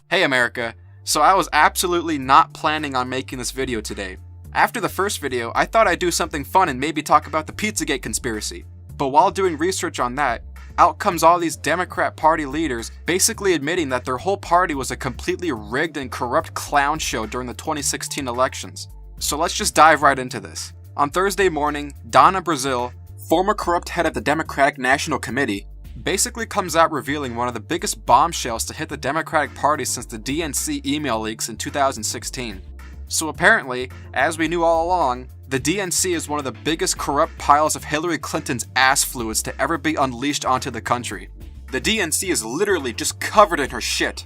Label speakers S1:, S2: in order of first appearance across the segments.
S1: Hey America, so I was absolutely not planning on making this video today. After the first video, I thought I'd do something fun and maybe talk about the Pizzagate conspiracy. But while doing research on that, out comes all these Democrat Party leaders basically admitting that their whole party was a completely rigged and corrupt clown show during the 2016 elections. So let's just dive right into this. On Thursday morning, Donna Brazile, former corrupt head of the Democratic National Committee, basically comes out revealing one of the biggest bombshells to hit the Democratic Party since the DNC email leaks in 2016. So apparently, as we knew all along, the DNC is one of the biggest corrupt piles of Hillary Clinton's ass fluids to ever be unleashed onto the country. The DNC is literally just covered in her shit.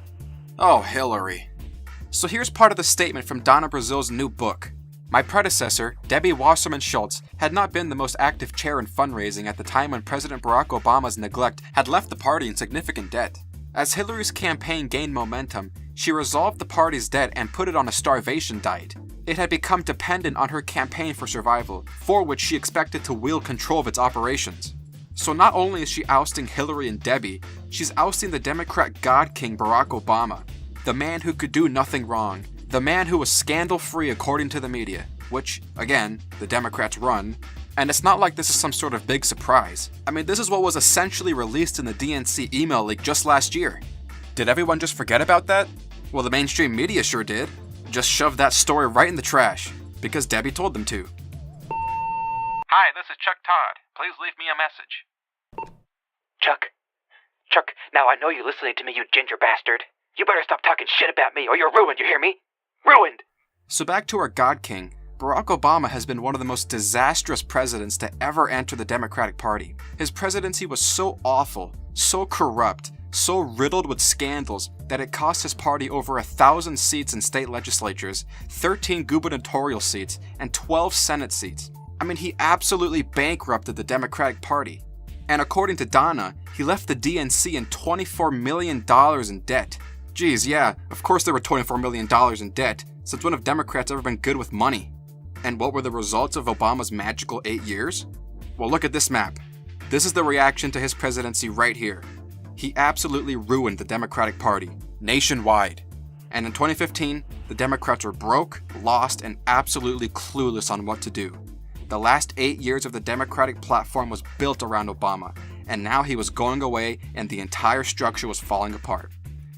S1: Oh, Hillary. So here's part of the statement from Donna Brazile's new book. My predecessor, Debbie Wasserman Schultz, had not been the most active chair in fundraising at the time when President Barack Obama's neglect had left the party in significant debt. As Hillary's campaign gained momentum, she resolved the party's debt and put it on a starvation diet. It had become dependent on her campaign for survival, for which she expected to wield control of its operations. So not only is she ousting Hillary and Debbie, she's ousting the Democrat God King Barack Obama, the man who could do nothing wrong, the man who was scandal-free according to the media, which, again, the Democrats run. And it's not like this is some sort of big surprise. I mean, this is what was essentially released in the DNC email leak just last year. Did everyone just forget about that? Well, the mainstream media sure did. Just shoved that story right in the trash, because Debbie told them to.
S2: Hi, this is Chuck Todd. Please leave me a message.
S3: Chuck, now I know you're listening to me, you ginger bastard. You better stop talking shit about me or you're ruined, you hear me? Ruined!
S1: So back to our God King. Barack Obama has been one of the most disastrous presidents to ever enter the Democratic Party. His presidency was so awful, so corrupt, so riddled with scandals that it cost his party over 1,000 seats in state legislatures, 13 gubernatorial seats, and 12 Senate seats. I mean, he absolutely bankrupted the Democratic Party. And according to Donna, he left the DNC in $24 million in debt. Geez, yeah, of course there were $24 million in debt, since when have Democrats ever been good with money? And what were the results of Obama's magical 8 years? Well, look at this map. This is the reaction to his presidency right here. He absolutely ruined the Democratic Party, nationwide. And in 2015, the Democrats were broke, lost, and absolutely clueless on what to do. The last 8 years of the Democratic platform was built around Obama, and now he was going away and the entire structure was falling apart.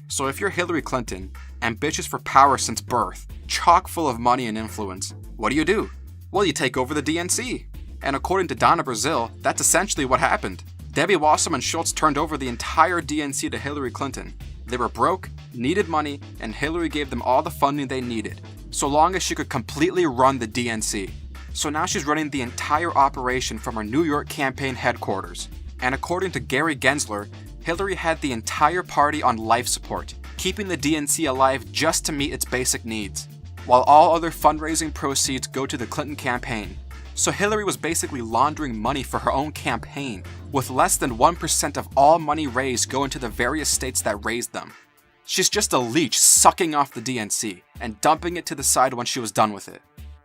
S1: So if you're Hillary Clinton, ambitious for power since birth, chock full of money and influence, what do? Well, you take over the DNC. And according to Donna Brazile, that's essentially what happened. Debbie Wasserman Schultz turned over the entire DNC to Hillary Clinton. They were broke, needed money, and Hillary gave them all the funding they needed, so long as she could completely run the DNC. So now she's running the entire operation from her New York campaign headquarters. And according to Gary Gensler, Hillary had the entire party on life support, keeping the DNC alive just to meet its basic needs, while all other fundraising proceeds go to the Clinton campaign. So Hillary was basically laundering money for her own campaign, with less than 1% of all money raised going to the various states that raised them. She's just a leech sucking off the DNC and dumping it to the side when she was done with it.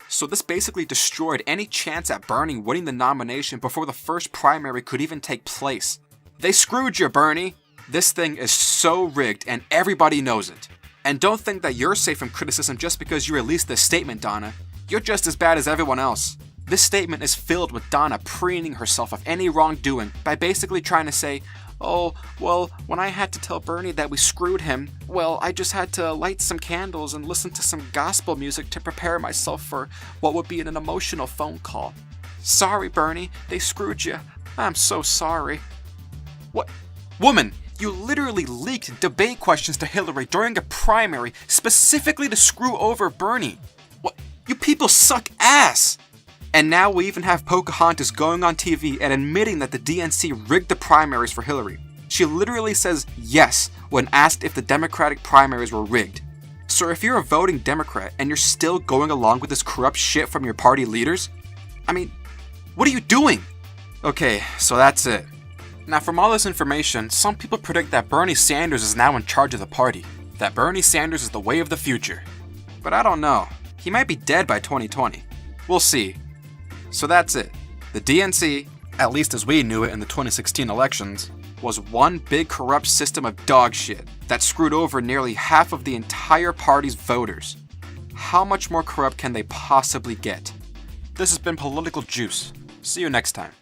S1: So this basically destroyed any chance at Bernie winning the nomination before the first primary could even take place. They screwed you, Bernie! This thing is so rigged and everybody knows it. And don't think that you're safe from criticism just because you released this statement, Donna. You're just as bad as everyone else. This statement is filled with Donna preening herself of any wrongdoing by basically trying to say, oh, well, when I had to tell Bernie that we screwed him, well, I just had to light some candles and listen to some gospel music to prepare myself for what would be an emotional phone call. Sorry, Bernie, they screwed you. I'm so sorry. What? Woman, you literally leaked debate questions to Hillary during a primary specifically to screw over Bernie. What? You people suck ass! And now we even have Pocahontas going on TV and admitting that the DNC rigged the primaries for Hillary. She literally says yes when asked if the Democratic primaries were rigged. So if you're a voting Democrat and you're still going along with this corrupt shit from your party leaders, I mean, what are you doing? Okay, so that's it. Now from all this information, some people predict that Bernie Sanders is now in charge of the party. That Bernie Sanders is the way of the future. But I don't know. He might be dead by 2020. We'll see. So that's it. The DNC, at least as we knew it in the 2016 elections, was one big corrupt system of dog shit that screwed over nearly half of the entire party's voters. How much more corrupt can they possibly get? This has been Political Juice. See you next time.